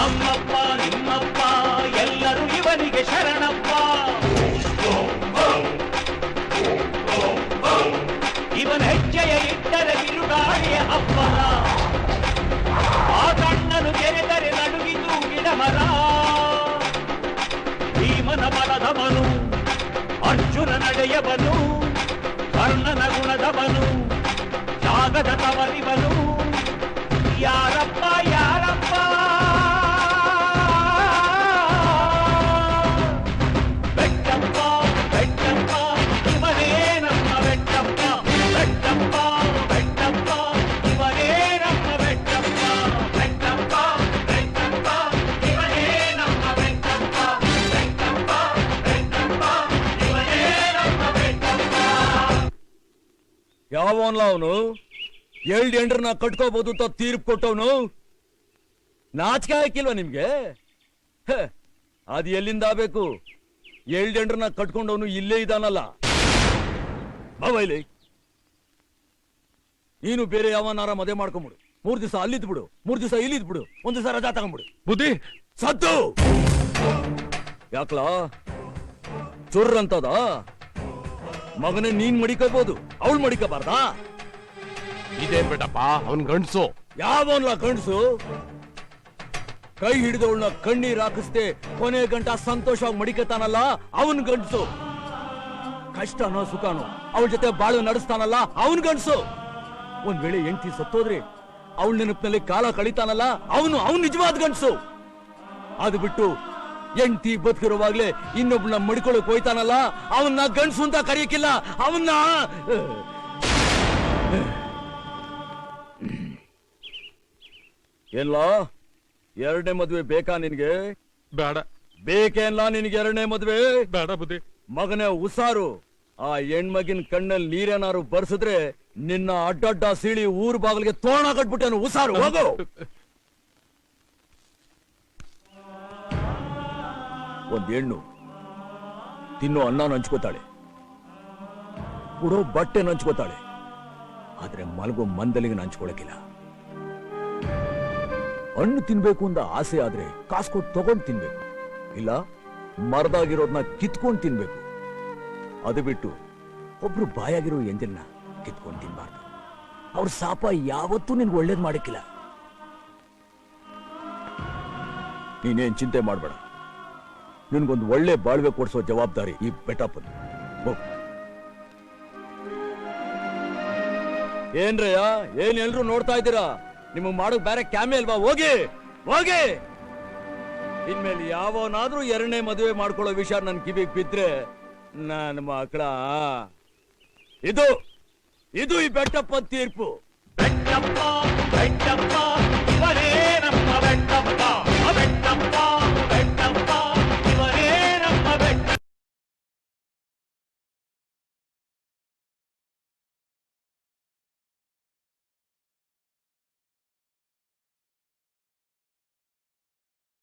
ನಮ್ಮಪ್ಪ ನಿಮ್ಮಪ್ಪ ಎಲ್ಲರೂ ಇವನಿಗೆ ಶರಣಪ್ಪ. ಇವನ ಹೆಜ್ಜೆಯ ಇಟ್ಟರೆ ಬಿರುಗಾಳಿಯ ಅಪ್ಪರ, ಆ ಕಣ್ಣನು ತೆರೆದರೆ ನಡುಗಿತು ಗಿಡಮರ. ಭೀಮನ ಬಲದವನು, ಅರ್ಜುನ ನಡೆಯವನು, ಕರ್ಣನ ಗುಣದವನು, ಜಾಗದ ತವರಿವನು. ಯಾರಪ್ಪ ಯಾರಪ್ಪ ಬೆಟ್ಟಪ್ಪ ಬೆಟ್ಟಪ್ಪ ಇವನೇ ನಮ್ಮ ಬೆಟ್ಟಪ್ಪ. ಬೆಟ್ಟಪ್ಪ ಬೆಟ್ಟಪ್ಪ ಇವನೇ ನಮ್ಮ ಬೆಟ್ಟಪ್ಪ. ಬೆಟ್ಟಪ್ಪ ಬೆಟ್ಟಪ್ಪ ಇವನೇ ನಮ್ಮ ಬೆಟ್ಟಪ್ಪ. ಬೆಟ್ಟಪ್ಪ ಬೆಟ್ಟಪ್ಪ ಇವನೇ ನಮ್ಮ ಬೆಟ್ಟಪ್ಪ. ಯಾವನ್ಲ ಅವನು? 7 ಎಂಡ್ರನ್ನ ಕಟ್ಕೋಬಹುದು ಅಂತ ತೀರ್ಪು ಕೊಟ್ಟವನು. ನಾಚಿಕೆ ಹಾಕಿಲ್ವಾ ನಿಮ್ಗೆ? ಅದು ಎಲ್ಲಿಂದ ಆಗ್ಬೇಕು? 7 ಎಂಡ್ರನ್ನ ಕಟ್ಕೊಂಡವನು ಇಲ್ಲೇ ಇದಾನಲ್ಲ. ಬಾಬೈಲಿ, ನೀನು ಬೇರೆ ಯಾವನಾರ ಮದುವೆ ಮಾಡ್ಕೊಂಬಿಡು. 3 ದಿವಸ ಅಲ್ಲಿದ್ ಬಿಡು, 3 ದಿವಸ ಇಲ್ಲಿದ್ ಬಿಡು, 1 ದಿವಸ ರಜಾ ತಗೊಂಡ್ಬಿಡು. ಬುದ್ಧಿ ಸದ್ದು ಯಾಕ್ಲಾ ಚುರ್ರ ಅಂತದ? ಮಗನೇ ನೀನ್ ಮಡಿಕೋಬಹುದು, ಅವಳು ಮಡಿಕೋಬಾರ್ದಾ? ಇದೇನ್ ಬೇಟಪ್ಪ, ಅವನ್ ಗಂಡ್ಸು. ಯಾವನ್ಲ ಗಂಡ್ಸು? ಕೈ ಹಿಡಿದವಳನ್ನ ಕಣ್ಣೀರ್ ಹಾಕಿಸ್ದೆ ಕೊನೆ ಗಂಟ ಸಂತೋಷವಾಗಿ ಮಡಿಕತಾನಲ್ಲ ಅವನ್ ಗಂಡ್ಸು. ಕಷ್ಟನೋ ಸುಖನೋ ಅವಳ ಜೊತೆ ಬಾಳು ನಡೆಸ್ತಾನಲ್ಲ ಅವನ್ ಗಂಡ್ಸು. ಒಂದ್ ವೇಳೆ ಹೆಂಡತಿ ಸತ್ತೋದ್ರೆ ಅವಳ ನೆನಪಿನಲ್ಲಿ ಕಾಲ ಕಳಿತಾನಲ್ಲ ಅವನು ನಿಜವಾದ ಗಂಡ್ಸು. ಅದು ಬಿಟ್ಟು ಹೆಂಡತಿ ಬದುಕಿರುವಾಗ್ಲೇ ಇನ್ನೊಬ್ನ ಮಡಿಕೊಳ್ಳಕ್ ಹೋಯ್ತಾನಲ್ಲ ಅವನ್ನ ಗಂಡ್ಸು ಅಂತ ಕರೆಯಕ್ಕಿಲ್ಲ. ಅವನ್ನ ಏನ್ಲ, 2ನೇ ಮದ್ವೆ ಬೇಕಾ ನಿನ್ಗೆ? ಬೇಡ. ಬೇಕೇನ್ಲ ನಿನ್ಗೆ 2ನೇ ಮದ್ವೆ? ಬೇಡ ಬುದ್ಧಿ. ಮಗನೇ ಉಸಾರು, ಆ ಹೆಣ್ಮಗಿನ ಕಣ್ಣಲ್ಲಿ ನೀರೇನಾರು ಬರ್ಸಿದ್ರೆ ನಿನ್ನ ಅಡ್ಡಡ್ಡ ಸೀಳಿ ಊರ್ ಬಾಗಿಲಿಗೆ ತೋರಣ ಕಟ್ಬಿಟ್ಟೇನು. ಉಸಾರು, ಹೋಗು. ಒಂದ್ ಹೆಣ್ಣು ತಿನ್ನೋ ಅನ್ನ ಹಂಚ್ಕೋತಾಳೆ, ಉಡೋ ಬಟ್ಟೆ ಹಂಚ್ಕೋತಾಳೆ, ಆದ್ರೆ ಮಲಗೋ ಮಂದಲಿಗೆ ಹಂಚ್ಕೊಳಕಿಲ್ಲ. ಹಣ್ಣು ತಿನ್ಬೇಕು ಅಂತ ಆಸೆ ಆದ್ರೆ ಕಾಸು ಕೊಟ್ಟು ತಗೊಂಡ್ ತಿನ್ಬೇಕು, ಇಲ್ಲ ಮರದಾಗಿರೋದನ್ನ ಕಿತ್ಕೊಂಡ್ ತಿನ್ಬೇಕು. ಅದು ಬಿಟ್ಟು ಒಬ್ರು ಬಾಯಾಗಿರೋ ಎಂಜಲ್ನ ಕಿತ್ಕೊಂಡ್ ತಿನ್ಬಾರ್ದು. ಅವ್ರ ಶಾಪ ಯಾವತ್ತೂ ನಿನ್ಗೆ ಒಳ್ಳೇದ್ ಮಾಡಕ್ಕಿಲ್ಲ. ನೀನೇನ್ ಚಿಂತೆ ಮಾಡ್ಬೇಡ, ನಿನ್ಗೊಂದು ಒಳ್ಳೆ ಬಾಳ್ವೆ ಕೊಡ್ಸೋ ಜವಾಬ್ದಾರಿ ಈ ಬೆಟಪ್ಪನ್. ಏನ್ರಯ್ಯ, ಏನ್ ಎಲ್ರು ನೋಡ್ತಾ ಇದ್ದೀರಾ? ನಿಮಗ್ ಮಾಡೋಕ್ ಬೇರೆ ಕ್ಯಾಮೆ ಅಲ್ವಾ? ಹೋಗಿ ಹೋಗಿ. ಇನ್ಮೇಲೆ ಯಾವನಾದ್ರೂ 2ನೇ ಮದುವೆ ಮಾಡ್ಕೊಳ್ಳೋ ವಿಷಯ ನನ್ ಕಿವಿಗೆ ಬಿದ್ರೆ ನನ್ನ ಮಕ್ಕಳ ಇದು ಈ ಬೆಟ್ಟಪ್ಪ ತೀರ್ಪು. ಬೆಟ್ಟಪ್ಪ ಬೆಟ್ಟಪ್ಪ